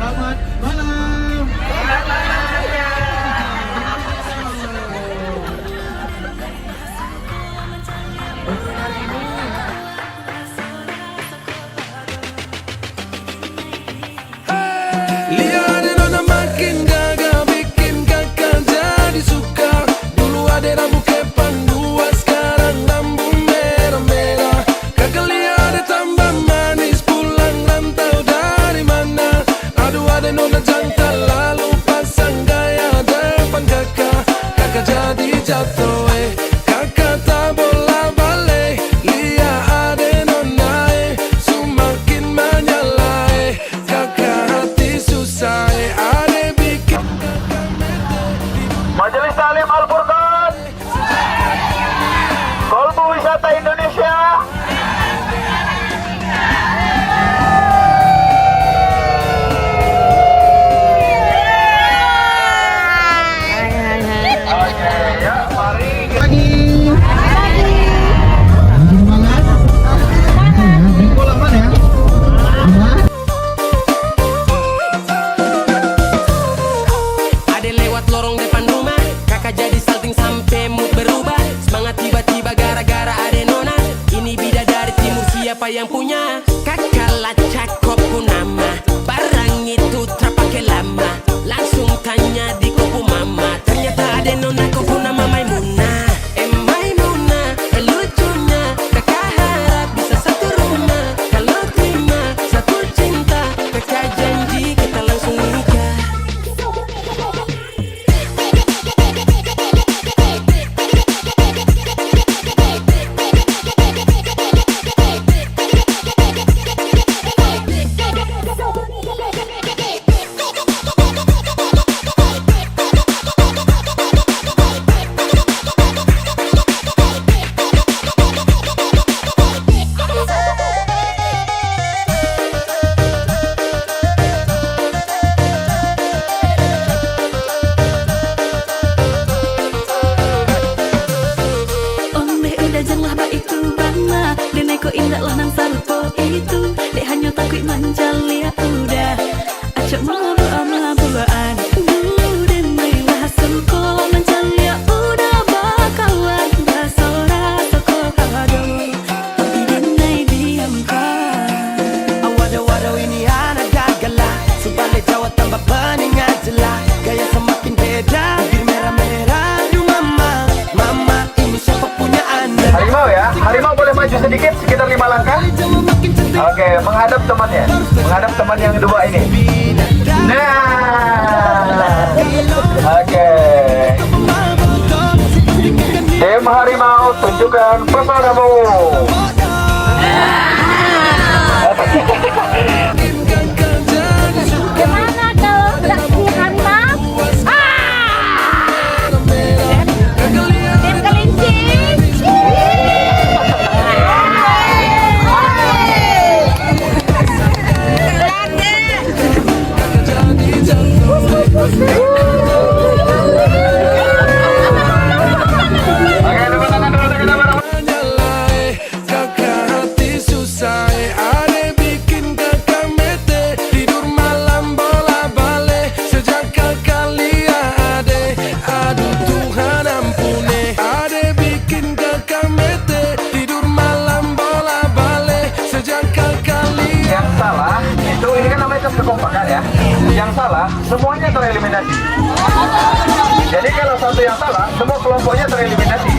Selamat malam. Lihat nona makin gagal bikin kakak jadi suka. Dulu ada rambut kepan dua, sekarang rambut merah-merah. Kakak lihat tambah manis, pulang rantau dari mana? Aduh ada nona jantan lalu pasang gaya depan kakak. Kakak jadi jatuh kakak tak bola balik. Lihat ada nona semakin menyala kakak hati susah ada bikin Majelis Taklim Al-Furqan, Kolbu Wisata Indonesia. Oke, ya, mari kita ada lewat lorong depan rumah. Kakak jadi salting sampai mood berubah. Semangat tiba-tiba gara-gara ada nona. Ini bidadari timur, siapa yang punya? Kakak lacak kopu nama. Barang itu terpakai lama. Langsung tanya di kopu mama. Ternyata ada nona kopu nama Maimunah. Maimunah, lucunya kakak harap bisa satu rumah. Kalau terima satu cinta, kakak janji kita langsung nikah. Ombe udah janganlah ba itu bama. Denai ko indah lanang sarupo itu. Dek hanya takut menjali ya udah. Acok mau ama buaan. Dulu denai lah sengko menjali ya udah bakawan. Basora toko kado. Tapi denai diamkan. Waduh ini anak gagal lah. Sebalik Jawa tambah peningat jelas. Gaya semakin beda, bibir merah-merah. Aduh mama ini siapa punya anda? Harimau ya, harimau boleh maju sedikit sekitar 5 langkah. Oke, menghadap temannya, menghadap teman yang kedua ini. Nah, oke. Tim harimau, tunjukkan pesonamu. Gimana kalau nggak di harimau? Tim kelinci. Oke, tepuk tangan dulu, Kakak hati susah ada bikin kakak mete. Tidur malam bola balik sejak kakak lihat ade. Aduh Tuhan ampune, ada bikin kakak mete. Tidur malam bola balik sejak kakak lihat. yang salah itu ini kan namanya tes kekompakan ya. Yang salah semuanya tereliminasi. Jadi kalau satu yang salah, semua kelompoknya tereliminasi.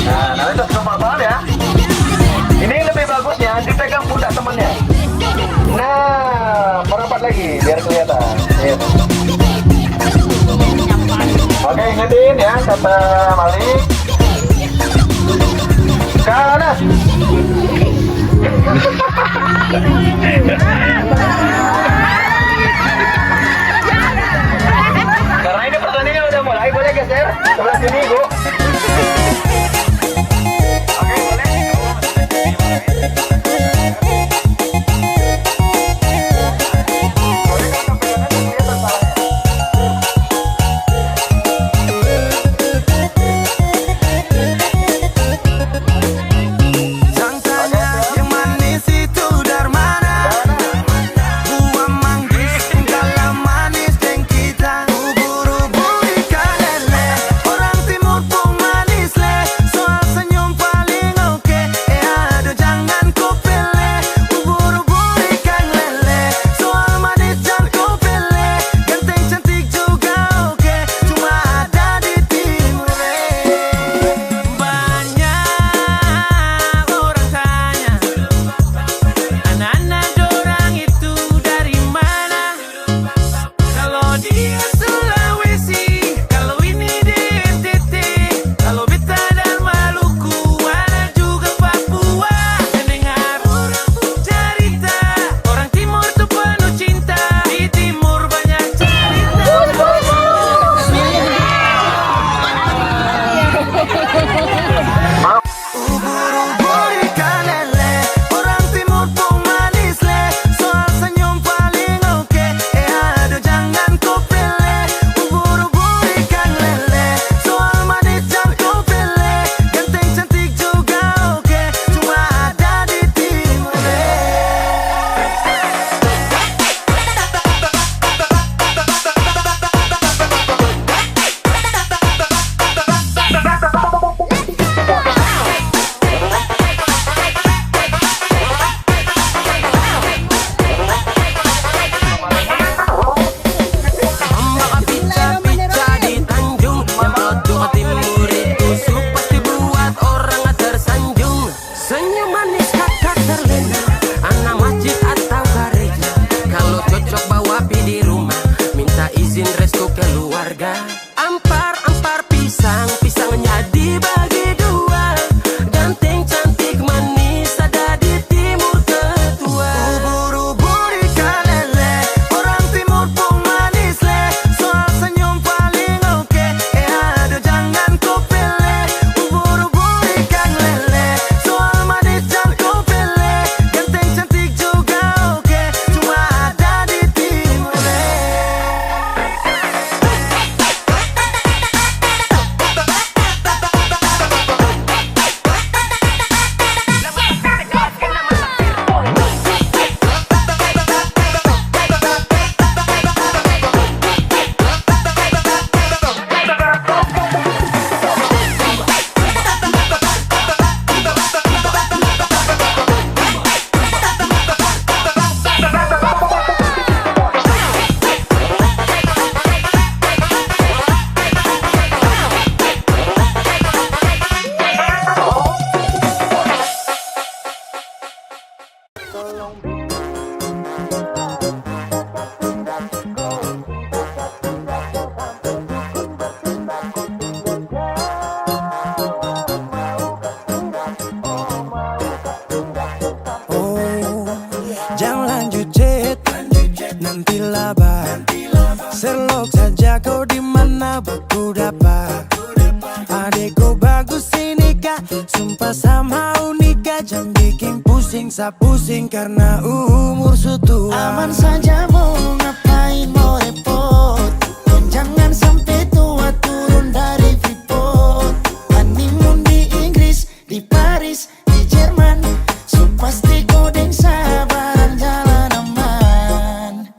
Nah, namanya tes kekompakan ya. Ini lebih bagusnya dipegang pundak temannya. Nah, merapat lagi biar kelihatan. Gitu. Oke, ingetin ya kata Malik. Kanan. Karena ini pertandingan udah mulai, boleh geser sebelah sini, Bu. Oke, boleh. Senyum manis kakak terlena, anak masjid atau gereja. Kalau cocok bawa pi di rumah, minta izin restu keluarga. Ampar pisang, pisangnya dibagi dua. Ganteng cantik manis ada di timur ketua. Ubur-ubur ikan lele, orang timur pun manis le. Soal senyum paling oke, aduh jangan kau pilih. Ubur-ubur ikan lele, soal manis jangan kau pilih. Ganteng cantik juga oke, cuma ada di timur le. Jangan lanjut chat, nanti laba. Serlok saja kau di mana aku dapat. Adekku bagus ini kak, sumpah sama unika. Jangan bikin pusing, sa pusing karena umur sutua. Aman saja mau ngapain mau repot. Jangan sampai tua turun dari Freeport. Honeymoon di Inggris, di Paris, di Jerman. So pasti kodeng sabaran jalan aman.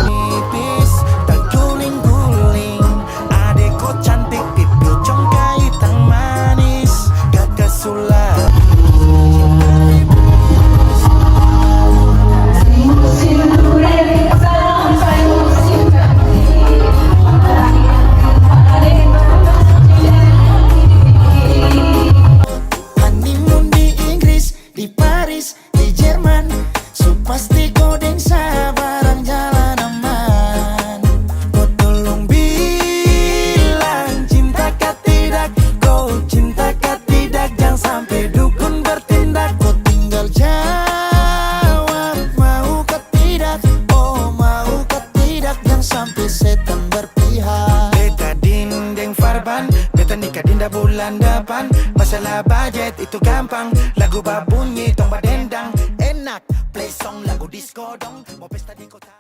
Nipis, tak guling-guling. Adekku cantik, pipi congkai, tang manis. Gak kesulap. Honeymoon di Inggris, di Paris, di Jerman. So pasti kodeng sabaran jalan aman. Kau tolong bilang cinta kah tidak, kau cinta kah tidak. Jangan sampai dukun bertindak. Kau tinggal jawab mau kah tidak, oh mau kah tidak. Jangan sampai setan berpihak. Beta dinding farban, beta nikah dinda bulan depan. Masalah budget itu gampang, lagu babunyi tong badendang. Enak, play song lagu disco dong. Mau pesta di kota.